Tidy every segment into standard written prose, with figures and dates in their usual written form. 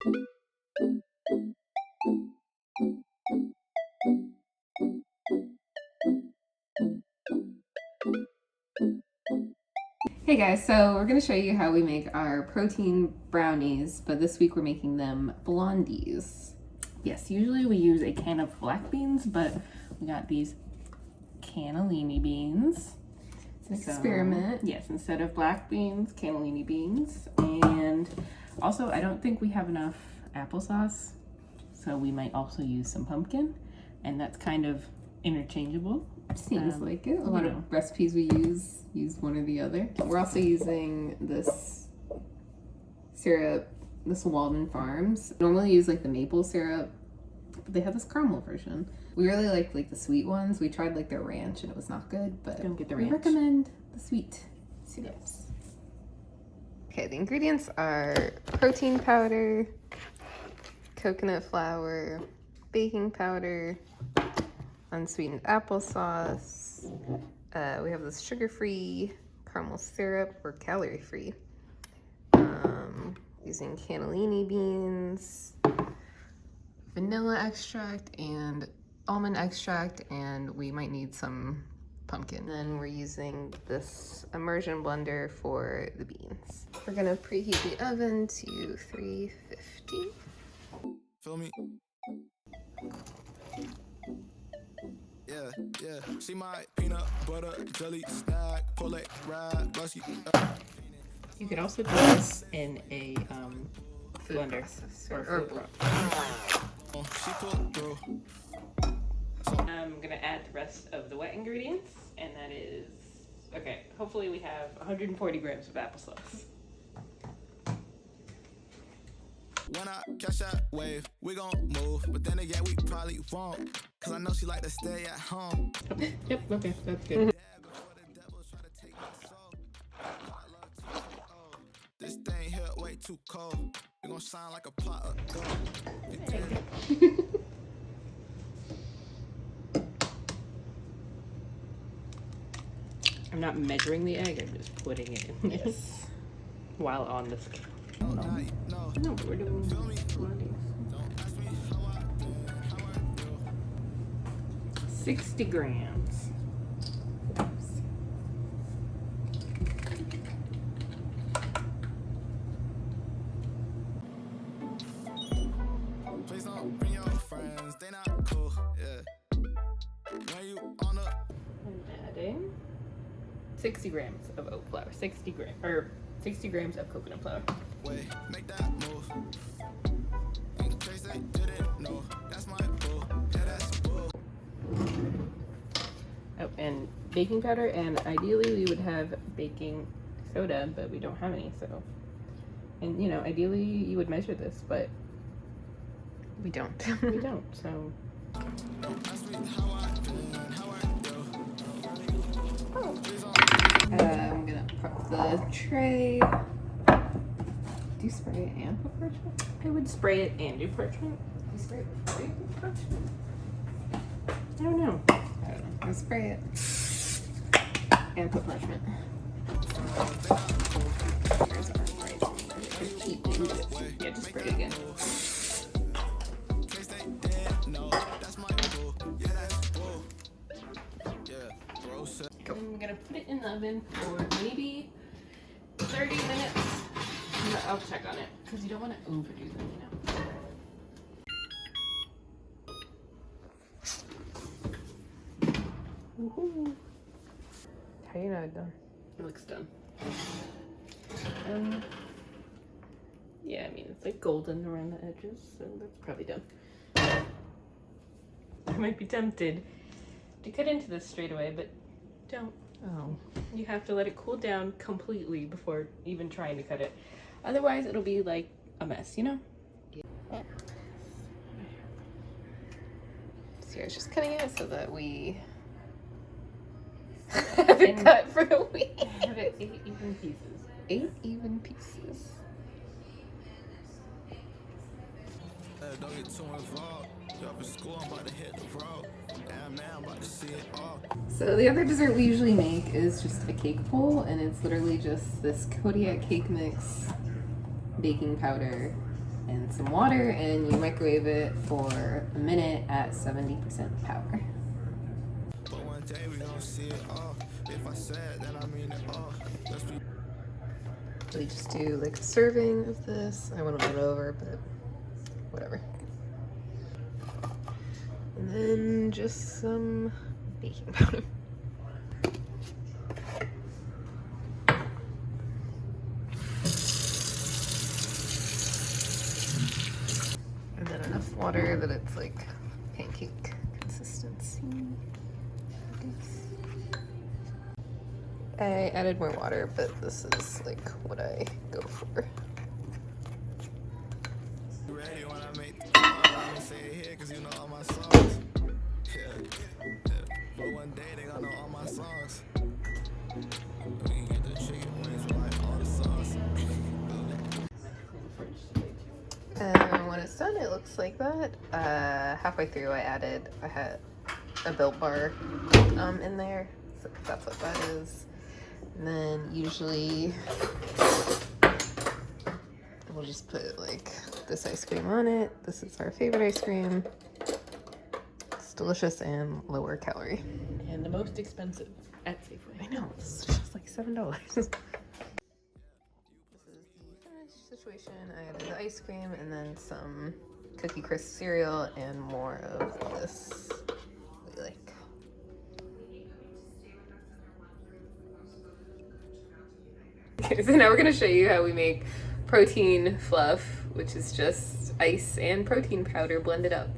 Hey guys, so we're going to show you how we make our protein brownies, but this week we're making them blondies. Yes, usually we use a can of black beans, but we got these cannellini beans. It's an experiment. Yes, instead of black beans, cannellini beans. And also, I don't think we have enough applesauce, so we might also use some pumpkin, and that's kind of interchangeable. Seems like it. A lot of recipes we use one or the other. We're also using this syrup, this Walden Farms. Normally use like the maple syrup, but they have this caramel version. We really like the sweet ones. We tried like their ranch and it was not good, but don't get the we ranch. recommend the sweet syrups. Okay, the ingredients are protein powder, coconut flour, baking powder, unsweetened applesauce. We have this sugar-free caramel syrup, or calorie-free. Using cannellini beans, vanilla extract, and almond extract, and we might need some pumpkin. Then we're using this immersion blender for the beans. We're gonna preheat the oven to 350. Feel me? Yeah. See my peanut butter jelly snack, pull it, ride, lusky. You could also do this in a blender or food processor. She pulled through. I'm gonna add the rest of the wet ingredients, and that is, okay, hopefully we have 140 grams of applesauce. When I catch that wave, we gon' move. But then again, we probably won't. Cause I know she like to stay at home. Yep, okay, that's good. This thing here way too cold. We gon' shine like a pot of gold. I'm not measuring the egg, I'm just putting it in this while on the scale. No, but we're doing blondies. 60 grams. Please don't bring your friends, they not cool. Yeah. When you on the I'm adding 60 grams of oat flour, 60 grams of coconut flour. way, make that move. In case they didn't know, that's my boo. Yeah, that's boo. Oh, and baking powder, and ideally we would have baking soda, but we don't have any, so. And you know, ideally you would measure this, but We don't. we don't, so. I'm gonna prep the tray. Do you spray it and put parchment? I would spray it and do parchment. Do you spray it before you put parchment? I don't know. I don't know. I'll spray it and put parchment. Here's our Yeah, just spray it again. I'm gonna put it in the oven for maybe 30 minutes. I'll check on it because you don't want to overdo them, you know. Woohoo. How do you know it's done? It looks done. Yeah, I mean, it's like golden around the edges, so that's probably done. I might be tempted to cut into this straight away, but don't. Oh. You have to let it cool down completely before even trying to cut it. Otherwise, it'll be like a mess, you know? Yeah. So I was just cutting it so that we have it cut for the week. Have it 8 even pieces. 8 even pieces. Don't get too involved. You're up in school, I'm about to hit the road. Damn, man, I'm about to see it all. So the other dessert we usually make is just a cake bowl, and it's literally just this Kodiak cake mix, baking powder, and some water, and you microwave it for a minute at 70% power. But one day we gon' see it all. If I said, then I mean it all. Let's be. We just do like a serving of this. I went a little over, but whatever. And then just some baking powder. And then enough water that it's like pancake consistency. I added more water, but this is like what I go for. Ready when I make the call. I'ma say it here cause you know all my songs. Yeah. But one day they gonna know all my songs. We can get the chicken wings with like all the sauce. And when it's done, it looks like that. Halfway through, I had a Built Bar in there. So that's what that is. And then usually we'll just put like this ice cream on it. This is our favorite ice cream. It's delicious and lower calorie. And the most expensive at Safeway. I know, it's just like $7. This is the finished situation. I added the ice cream and then some Cookie Crisp cereal and more of this we like. Okay, so now we're gonna show you how we make protein fluff, which is just ice and protein powder blended up.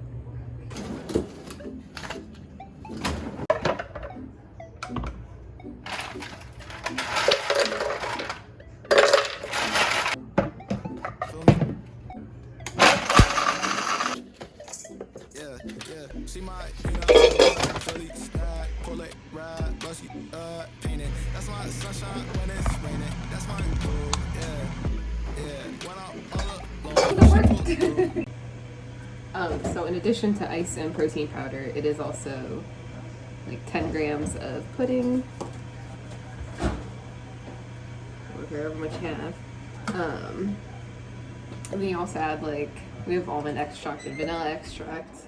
See my, Philly sky, pull it, ride, bust you, paint it. That's my sunshine when it's raining. That's my boo, yeah. When I'm all alone. So in addition to ice and protein powder, it is also like 10 grams of pudding, or however much you have. And then you also add we have almond extract and vanilla extract.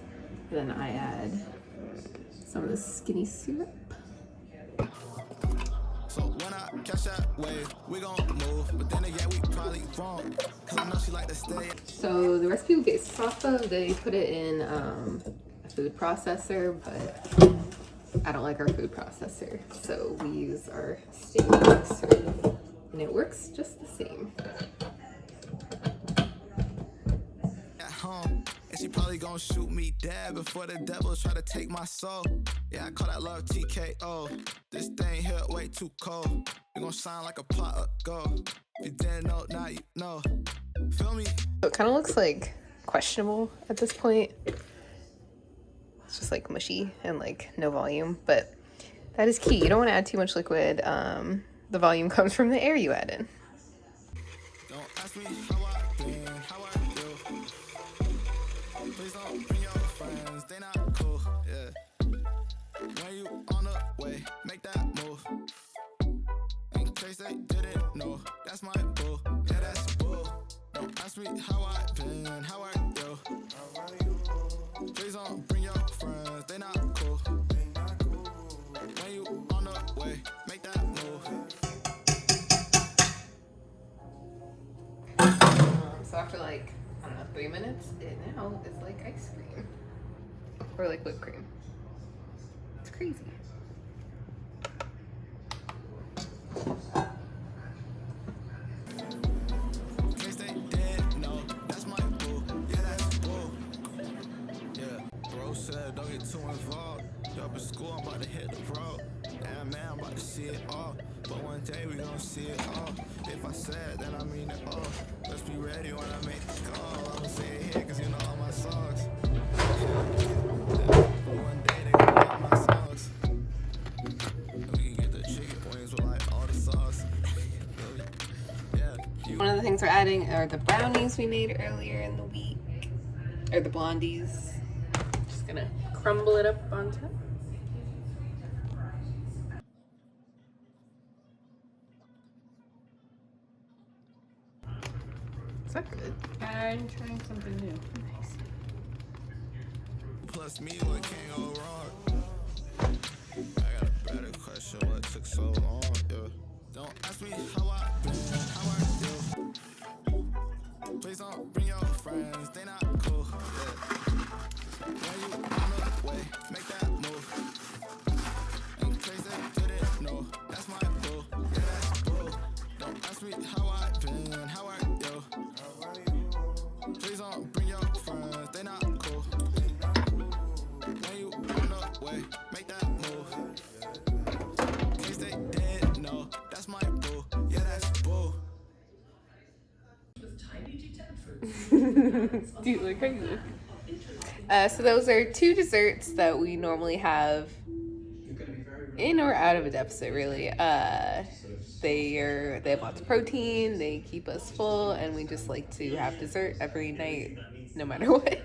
Then I add some of the skinny syrup. So when I catch that wave, we gon' move. But then again, we probably wrong. Cause I know she like to stay. So the recipe we based off of, they put it in a food processor, but I don't like our food processor. So we use our stand mixer, and it works just the same. At home. And she probably gon' shoot me dead before the devil try to take my soul. Yeah, I call that love TKO. This thing here way too cold. We gon' shine like a pot of gold. If you didn't know, now you know. Feel me? So it kind of looks like questionable at this point. It's just like mushy and like no volume, but that is key. You don't want to add too much liquid. The volume comes from the air you add in. Don't ask me how I been, how I do. Please don't bring your friends, they not cool, yeah. When you on the way, make that move. In case they didn't know, that's my boo, yeah, that's boo. Don't ask me how I been, how I do. Please don't bring your friends, they not cool. When you on the way, make that move. So after I don't know, 3 minutes, it now is like ice cream. Or like whipped cream. It's crazy. In case they didn't know, that's my boo, yeah, that's boo. Yeah, bro said don't get too involved. Up in school, I'm about to hit the road. Damn man, I'm about to see it all. But one day we gon' see it all. If I said, then I mean it all. Let's be ready when I make the call. I'ma say it here cause you know all my songs. One day they gonna know all my songs. We can get the chicken wings with like all the sauce. Yeah. One of the things we're adding are the brownies we made earlier in the week, or the blondies. Just gonna crumble it up on top. Is that good? I trying something new. Plus me, what can't go wrong? I got a better question, what took so long? Yeah. Don't ask me how I been, how I do. Please don't bring your friends, they not cool. Yeah. When you on the way, make that move. In case they didn't know, that's my boo. Yeah, that's boo. Don't ask me how I been, how I do. Please don't bring your friends, they not cool. When you on the way, make that move. In case they didn't know, that's my boo. Yeah, that's boo. Dude, look how you look. So those are two desserts that we normally have in or out of a deficit, really. They have lots of protein, they keep us full, and we just like to have dessert every night, no matter what.